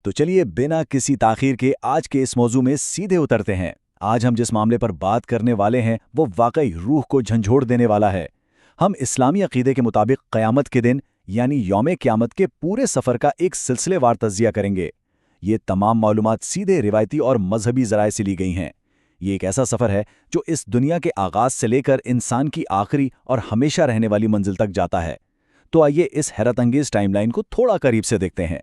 तो चलिए बिना किसी ताखीर के आज के इस मौजू में सीधे उतरते हैं। आज हम जिस मामले पर बात करने वाले हैं वो वाकई रूह को झंझोड़ देने वाला है। हम इस्लामी अकीदे के मुताबिक क़यामत के दिन यानी यौम क़यामत के पूरे सफ़र का एक सिलसिलेवार तज़किया करेंगे। ये तमाम मालूमात सीधे रिवायती और मजहबी ज़राए से ली गई हैं। ये एक ऐसा सफ़र है जो इस दुनिया के आगाज़ से लेकर इंसान की आखिरी और हमेशा रहने वाली मंजिल तक जाता है। तो आइए इस हैरत अंगेज़ टाइमलाइन को थोड़ा करीब से देखते हैं।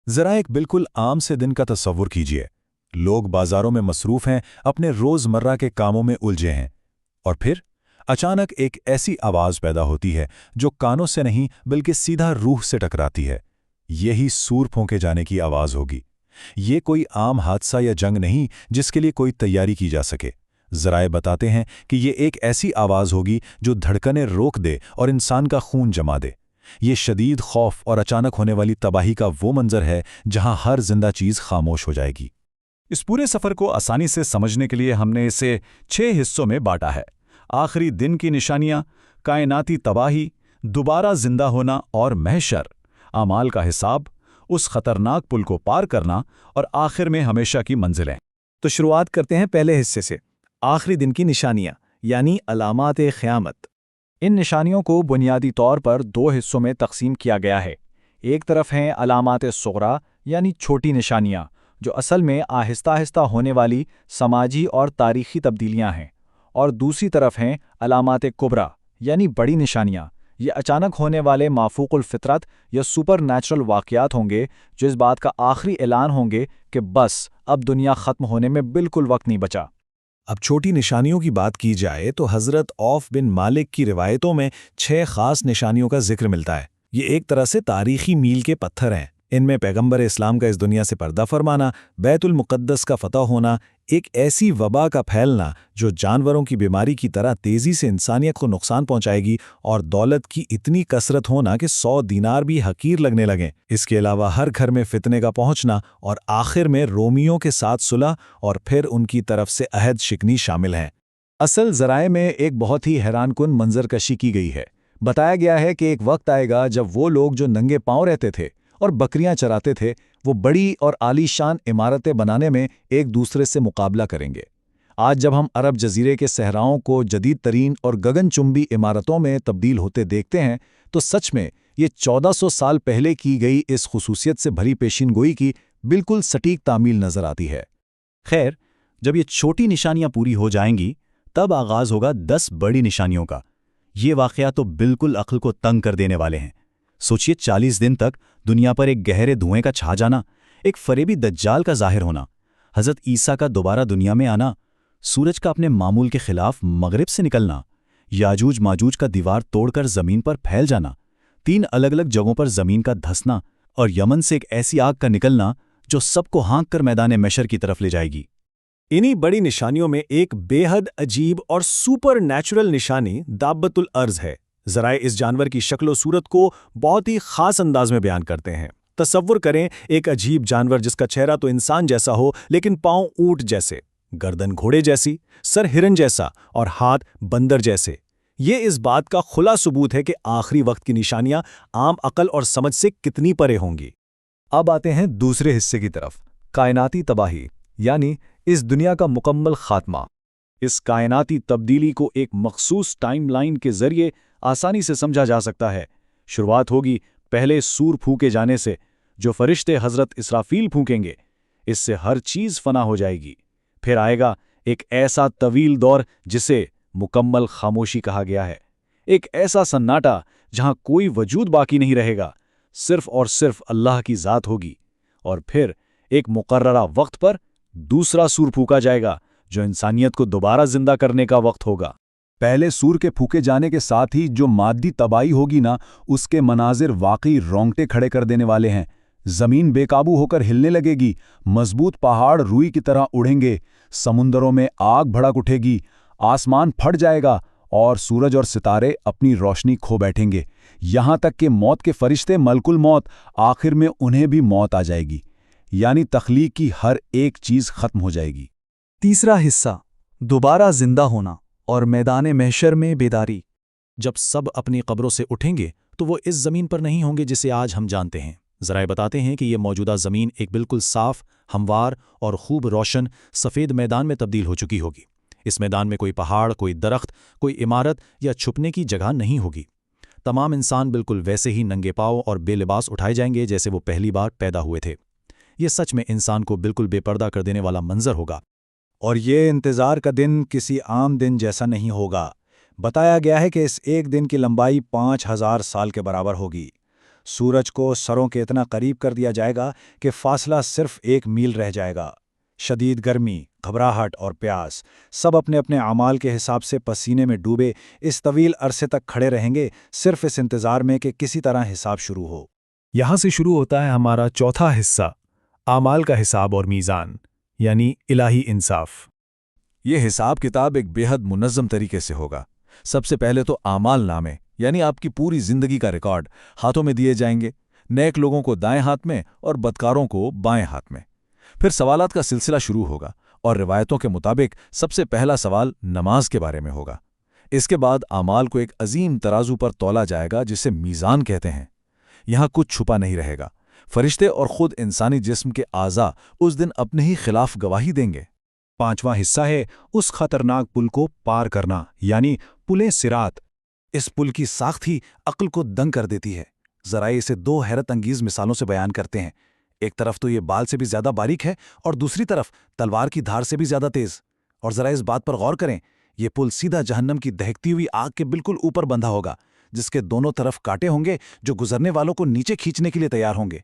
जरा एक बिल्कुल आम से दिन का तस्वुर कीजिए। लोग बाजारों में मसरूफ हैं, अपने रोजमर्रा के कामों में उलझे हैं, और फिर अचानक एक ऐसी आवाज पैदा होती है जो कानों से नहीं बल्कि सीधा रूह से टकराती है। यही सूर फूंके जाने की आवाज होगी। ये कोई आम हादसा या जंग नहीं जिसके लिए कोई तैयारी की जा सके। ज़राए बताते हैं कि ये एक ऐसी आवाज होगी जो धड़कनें रोक दे और इंसान का खून जमा दे। ये शदीद खौफ और अचानक होने वाली तबाही का वो मंजर है जहां हर जिंदा चीज खामोश हो जाएगी। इस पूरे सफ़र को आसानी से समझने के लिए हमने इसे 6 हिस्सों में बांटा है। आखिरी दिन की निशानियां, कायनाती तबाही, दोबारा जिंदा होना और महशर, आमाल का हिसाब, उस खतरनाक पुल को पार करना और आखिर में हमेशा की मंजिलें। तो शुरुआत करते हैं पहले हिस्से से, आखिरी दिन की निशानियां यानी अलामात क़यामत। इन निशानियों को बुनियादी तौर पर 2 हिस्सों में तकसीम किया गया है। एक तरफ हैं अलामात सुग़रा यानी छोटी निशानियां, जो असल में आहिस्ता आहिस्ता होने वाली समाजी और तारीख़ी तब्दीलियां हैं, और दूसरी तरफ हैं अलामात कुबरा यानी बड़ी निशानियां। ये अचानक होने वाले माफूकुल फ़ितरत या सुपर नेचुरल वाक़यात होंगे जो इस बात का आखिरी ऐलान होंगे कि बस अब दुनिया ख़त्म होने में बिल्कुल वक्त नहीं बचा। अब छोटी निशानियों की बात की जाए तो हज़रत औफ बिन मालिक की रिवायतों में 6 ख़ास निशानियों का जिक्र मिलता है। ये एक तरह से तारीख़ी मील के पत्थर हैं। इनमें पैगंबर इस्लाम का इस दुनिया से पर्दा फरमाना, बैतुल मुक़द्दस का फ़तह होना, एक ऐसी वबा का फैलना जो जानवरों की बीमारी की तरह तेज़ी से इंसानियत को नुकसान पहुंचाएगी, और दौलत की इतनी कसरत होना कि 100 दीनार भी हकीर लगने लगें। इसके अलावा हर घर में फितने का पहुंचना और आखिर में रोमियों के साथ सुलह और फिर उनकी तरफ से अहद शिकनी शामिल हैं। असल ज़राए में एक बहुत ही हैरानकुन मंजरकशी की गई है। बताया गया है कि एक वक्त आएगा जब वो लोग जो नंगे पांव रहते थे और बकरियां चराते थे, वो बड़ी और आलीशान इमारतें बनाने में एक दूसरे से मुकाबला करेंगे। आज जब हम अरब जजीरे के सहराओं को जदीद तरीन और गगनचुंबी इमारतों में तब्दील होते देखते हैं तो सच में ये 1400 साल पहले की गई इस खुसूसियत से भरी पेशिनगोई की बिल्कुल सटीक तामील नजर आती है। खैर, जब ये छोटी निशानियां पूरी हो जाएंगी तब आगाज होगा 10 बड़ी निशानियों का। ये वाक़या तो बिल्कुल अक्ल को तंग कर देने वाले हैं। सोचिए, 40 दिन तक दुनिया पर एक गहरे धुएं का छा जाना, एक फरेबी दज्जाल का जाहिर होना, हज़रत ईसा का दोबारा दुनिया में आना, सूरज का अपने मामूल के खिलाफ मगरिब से निकलना, याजूज माजूज का दीवार तोड़कर ज़मीन पर फैल जाना, 3 अलग अलग जगहों पर ज़मीन का धंसना, और यमन से एक ऐसी आग का निकलना जो सबको हाँक कर मैदान महशर की तरफ ले जाएगी। इन्हीं बड़ी निशानियों में एक बेहद अजीब और सुपर नेचुरल निशानी दाब्बतुल अर्ज़ है। ज़राए इस जानवर की शक्ल सूरत को बहुत ही ख़ास अंदाज में बयान करते हैं। तसव्वुर करें एक अजीब जानवर जिसका चेहरा तो इंसान जैसा हो लेकिन पाँव ऊंट जैसे, गर्दन घोड़े जैसी, सर हिरन जैसा और हाथ बंदर जैसे। ये इस बात का खुला सबूत है कि आखिरी वक्त की निशानियां आम अकल और समझ से कितनी परे होंगी। अब आते हैं दूसरे हिस्से की तरफ, कायनाती तबाही यानी इस दुनिया का मुकम्मल खात्मा। इस कायनाती तब्दीली को एक मखसूस टाइमलाइन के जरिए आसानी से समझा जा सकता है। शुरुआत होगी पहले सूर फूके जाने से, जो फरिश्ते हज़रत इसराफील फूकेंगे। इससे हर चीज़ फना हो जाएगी। फिर आएगा एक ऐसा तवील दौर जिसे मुकम्मल खामोशी कहा गया है। एक ऐसा सन्नाटा जहां कोई वजूद बाकी नहीं रहेगा, सिर्फ और सिर्फ अल्लाह की ज़ात होगी। और फिर एक मुकर्ररा वक्त पर दूसरा सूर फूका जाएगा जो इंसानियत को दोबारा जिंदा करने का वक्त होगा। पहले सूर के फूके जाने के साथ ही जो मादी तबाही होगी ना, उसके मनाजिर वाकई रोंगटे खड़े कर देने वाले हैं। जमीन बेकाबू होकर हिलने लगेगी, मजबूत पहाड़ रुई की तरह उड़ेंगे, समुंदरों में आग भड़क उठेगी, आसमान फट जाएगा और सूरज और सितारे अपनी रोशनी खो बैठेंगे। यहां तक कि मौत के फरिश्ते मलकुल मौत, आखिर में उन्हें भी मौत आ जाएगी, यानी तख्लीक की हर एक चीज खत्म हो जाएगी। तीसरा हिस्सा, दोबारा जिंदा होना और मैदान महशर में बेदारी। जब सब अपनी कब्रों से उठेंगे तो वो इस जमीन पर नहीं होंगे जिसे आज हम जानते हैं। ذرائع بتاتے ہیں کہ یہ موجودہ زمین ایک بالکل صاف، ہموار اور خوب روشن سفید میدان میں تبدیل ہو چکی ہوگی۔ اس میدان میں کوئی پہاڑ، کوئی درخت، کوئی عمارت یا چھپنے کی جگہ نہیں ہوگی۔ تمام انسان بالکل ویسے ہی ننگے پاؤں اور بے لباس اٹھائے جائیں گے جیسے وہ پہلی بار پیدا ہوئے تھے۔ یہ سچ میں انسان کو بالکل بے پردہ کر دینے والا منظر ہوگا۔ اور یہ انتظار کا دن کسی عام دن جیسا نہیں ہوگا۔ بتایا گیا ہے کہ اس ایک دن کی لمبائی 5000 سال کے برابر ہوگی۔ سورج کو سروں کے اتنا قریب کر دیا جائے گا کہ فاصلہ صرف 1 میل رہ جائے گا۔ شدید گرمی، گھبراہٹ اور پیاس، سب اپنے اپنے اعمال کے حساب سے پسینے میں ڈوبے اس طویل عرصے تک کھڑے رہیں گے، صرف اس انتظار میں کہ کسی طرح حساب شروع ہو۔ یہاں سے شروع ہوتا ہے ہمارا چوتھا حصہ، اعمال کا حساب اور میزان، یعنی الہی انصاف۔ یہ حساب کتاب ایک بے حد منظم طریقے سے ہوگا۔ سب سے پہلے تو اعمال نامے، یعنی آپ کی پوری زندگی کا ریکارڈ ہاتھوں میں دیے جائیں گے، نیک لوگوں کو دائیں ہاتھ میں اور بدکاروں کو بائیں ہاتھ میں۔ پھر سوالات کا سلسلہ شروع ہوگا، اور روایتوں کے مطابق سب سے پہلا سوال نماز کے بارے میں ہوگا۔ اس کے بعد اعمال کو ایک عظیم ترازو پر تولا جائے گا جسے میزان کہتے ہیں۔ یہاں کچھ چھپا نہیں رہے گا۔ فرشتے اور خود انسانی جسم کے اعضاء اس دن اپنے ہی خلاف گواہی دیں گے۔ 5واں حصہ ہے اس خطرناک پل کو پار کرنا، یعنی پل صراط۔ اس پل کی ساخت ہی عقل کو دنگ کر دیتی ہے۔ ذرائع اسے 2 حیرت انگیز مثالوں سے بیان کرتے ہیں۔ ایک طرف تو یہ بال سے بھی زیادہ باریک ہے اور دوسری طرف تلوار کی دھار سے بھی زیادہ تیز۔ اور ذرا اس بات پر غور کریں، یہ پل سیدھا جہنم کی دہکتی ہوئی آگ کے بالکل اوپر بندھا ہوگا، جس کے دونوں طرف کانٹے ہوں گے جو گزرنے والوں کو نیچے کھینچنے کے لیے تیار ہوں گے۔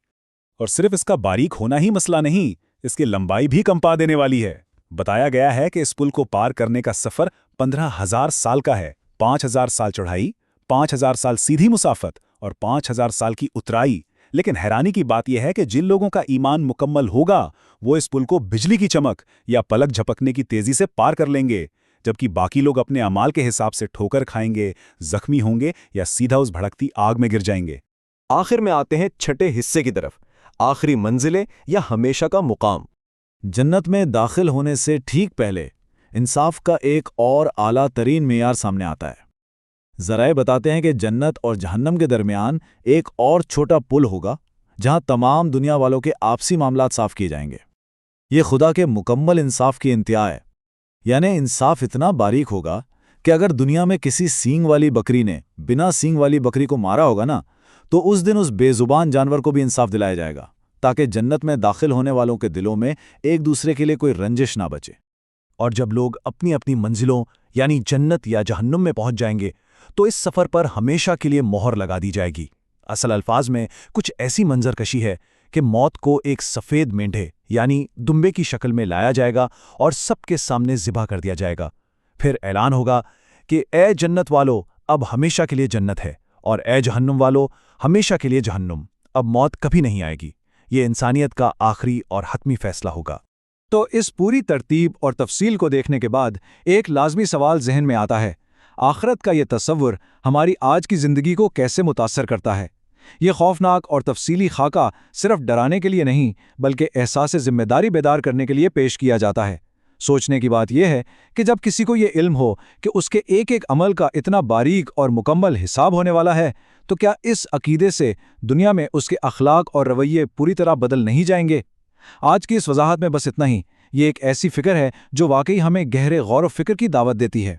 اور صرف اس کا باریک ہونا ہی مسئلہ نہیں، اس کی لمبائی بھی کمپا دینے والی ہے۔ بتایا گیا ہے کہ اس پل کو پار کرنے کا سفر 15000 سال کا ہے۔ 5000 سال چڑھائی، 5000 سال سیدھی مسافت اور 5000 سال کی اترائی۔ لیکن حیرانی کی بات یہ ہے کہ جن لوگوں کا ایمان مکمل ہوگا وہ اس پل کو بجلی کی چمک یا پلک جھپکنے کی تیزی سے پار کر لیں گے، جبکہ باقی لوگ اپنے اعمال کے حساب سے ٹھوکر کھائیں گے، زخمی ہوں گے یا سیدھا اس بھڑکتی آگ میں گر جائیں گے۔ آخر میں آتے ہیں چھٹے حصے کی طرف، آخری منزلیں یا ہمیشہ کا مقام۔ جنت میں داخل ہونے سے ٹھیک پہلے انصاف کا ایک اور اعلیٰ ترین معیار سامنے آتا ہے۔ ذرائع بتاتے ہیں کہ جنت اور جہنم کے درمیان ایک اور چھوٹا پل ہوگا جہاں تمام دنیا والوں کے آپسی معاملات صاف کیے جائیں گے۔ یہ خدا کے مکمل انصاف کی انتہا ہے، یعنی انصاف اتنا باریک ہوگا کہ اگر دنیا میں کسی سینگ والی بکری نے بنا سینگ والی بکری کو مارا ہوگا نا، تو اس دن اس بے زبان جانور کو بھی انصاف دلایا جائے گا، تاکہ جنت میں داخل ہونے والوں کے دلوں میں ایک دوسرے کے لیے کوئی رنجش نہ بچے۔ اور جب لوگ اپنی اپنی منزلوں یعنی جنت یا جہنم میں پہنچ جائیں گے تو اس سفر پر ہمیشہ کے لیے مہر لگا دی جائے گی۔ اصل الفاظ میں کچھ ایسی منظر کشی ہے کہ موت کو ایک سفید مینڈھے یعنی دمبے کی شکل میں لایا جائے گا اور سب کے سامنے ذبح کر دیا جائے گا۔ پھر اعلان ہوگا کہ اے جنت والو، اب ہمیشہ کے لیے جنت ہے، اور اے جہنم والو، ہمیشہ کے لیے جہنم، اب موت کبھی نہیں آئے گی۔ یہ انسانیت کا آخری اور حتمی فیصلہ ہوگا۔ تو اس پوری ترتیب اور تفصیل کو دیکھنے کے بعد ایک لازمی سوال ذہن میں آتا ہے، آخرت کا یہ تصور ہماری آج کی زندگی کو کیسے متاثر کرتا ہے؟ یہ خوفناک اور تفصیلی خاکہ صرف ڈرانے کے لیے نہیں بلکہ احساس ذمہ داری بیدار کرنے کے لیے پیش کیا جاتا ہے۔ سوچنے کی بات یہ ہے کہ جب کسی کو یہ علم ہو کہ اس کے ایک ایک عمل کا اتنا باریک اور مکمل حساب ہونے والا ہے، تو کیا اس عقیدے سے دنیا میں اس کے اخلاق اور رویے پوری طرح بدل نہیں جائیں گے؟ آج کی اس وضاحت میں بس اتنا ہی۔ یہ ایک ایسی فکر ہے جو واقعی ہمیں گہرے غور و فکر کی دعوت دیتی ہے۔